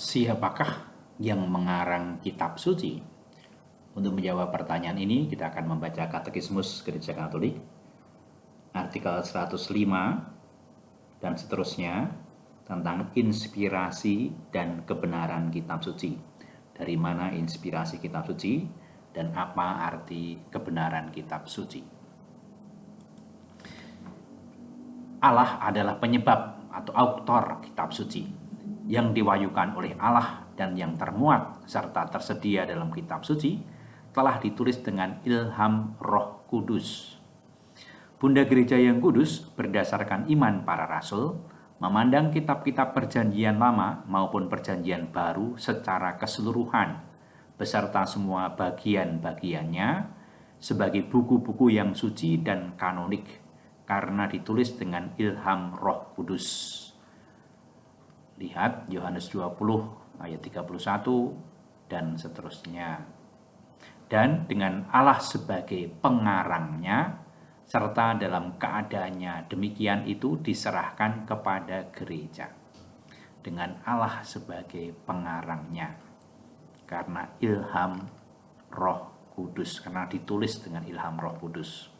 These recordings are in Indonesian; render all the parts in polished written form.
Siapakah yang mengarang kitab suci? Untuk menjawab pertanyaan ini, kita akan membaca Katekismus Gereja Katolik, artikel 105 dan seterusnya, tentang inspirasi dan kebenaran kitab suci. Dari mana inspirasi kitab suci dan apa arti kebenaran kitab suci? Allah adalah penyebab atau autor kitab suci yang diwahyukan oleh Allah dan yang termuat serta tersedia dalam kitab suci telah ditulis dengan ilham Roh Kudus. Bunda Gereja yang kudus berdasarkan iman para rasul memandang kitab-kitab perjanjian lama maupun perjanjian baru secara keseluruhan beserta semua bagian-bagiannya sebagai buku-buku yang suci dan kanonik karena ditulis dengan ilham Roh Kudus. Lihat Yohanes 20 ayat 31 dan seterusnya. Dan dengan Allah sebagai pengarangnya serta dalam keadaannya demikian itu diserahkan kepada gereja. Dengan Allah sebagai pengarangnya karena ilham Roh Kudus, karena ditulis dengan ilham Roh Kudus.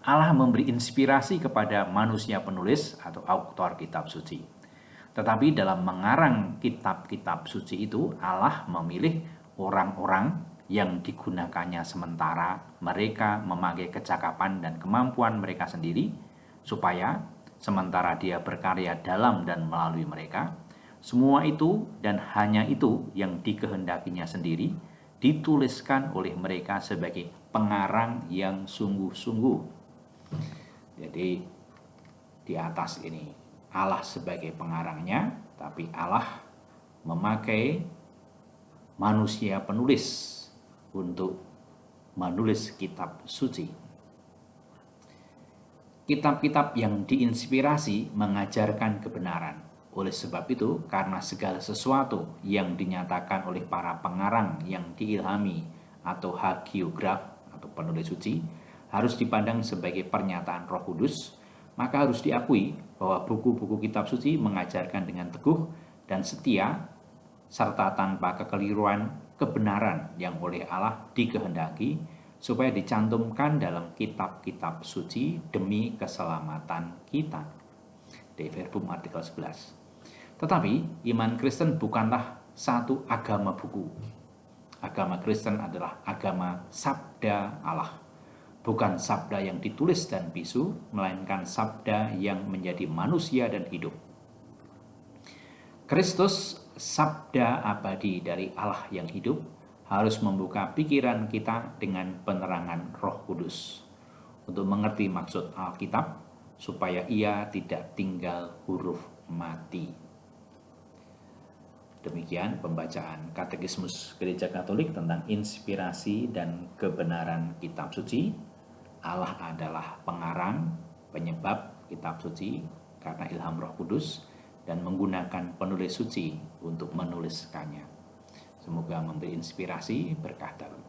Allah memberi inspirasi kepada manusia penulis atau autor kitab suci. Tetapi dalam mengarang kitab-kitab suci itu, Allah memilih orang-orang yang digunakannya sementara mereka memakai kecakapan dan kemampuan mereka sendiri, supaya sementara Dia berkarya dalam dan melalui mereka, semua itu dan hanya itu yang dikehendakinya sendiri dituliskan oleh mereka sebagai pengarang yang sungguh-sungguh. Jadi di atas ini Allah sebagai pengarangnya, tapi Allah memakai manusia penulis untuk menulis kitab suci. Kitab-kitab yang diinspirasi mengajarkan kebenaran. Oleh sebab itu, karena segala sesuatu yang dinyatakan oleh para pengarang yang diilhami atau hagiograf atau penulis suci harus dipandang sebagai pernyataan Roh Kudus, maka harus diakui bahwa buku-buku kitab suci mengajarkan dengan teguh dan setia serta tanpa kekeliruan kebenaran yang oleh Allah dikehendaki supaya dicantumkan dalam kitab-kitab suci demi keselamatan kita. De Verbum artikel 11. Tetapi iman Kristen bukanlah satu agama buku. Agama Kristen adalah agama sabda Allah. Bukan sabda yang ditulis dan bisu, melainkan sabda yang menjadi manusia dan hidup. Kristus, sabda abadi dari Allah yang hidup, harus membuka pikiran kita dengan penerangan Roh Kudus untuk mengerti maksud Alkitab, supaya ia tidak tinggal huruf mati. Demikian pembacaan Katekismus Gereja Katolik tentang inspirasi dan kebenaran kitab suci. Allah adalah pengarang, penyebab kitab suci karena ilham Roh Kudus dan menggunakan penulis suci untuk menuliskannya. Semoga memberi inspirasi, berkah dalam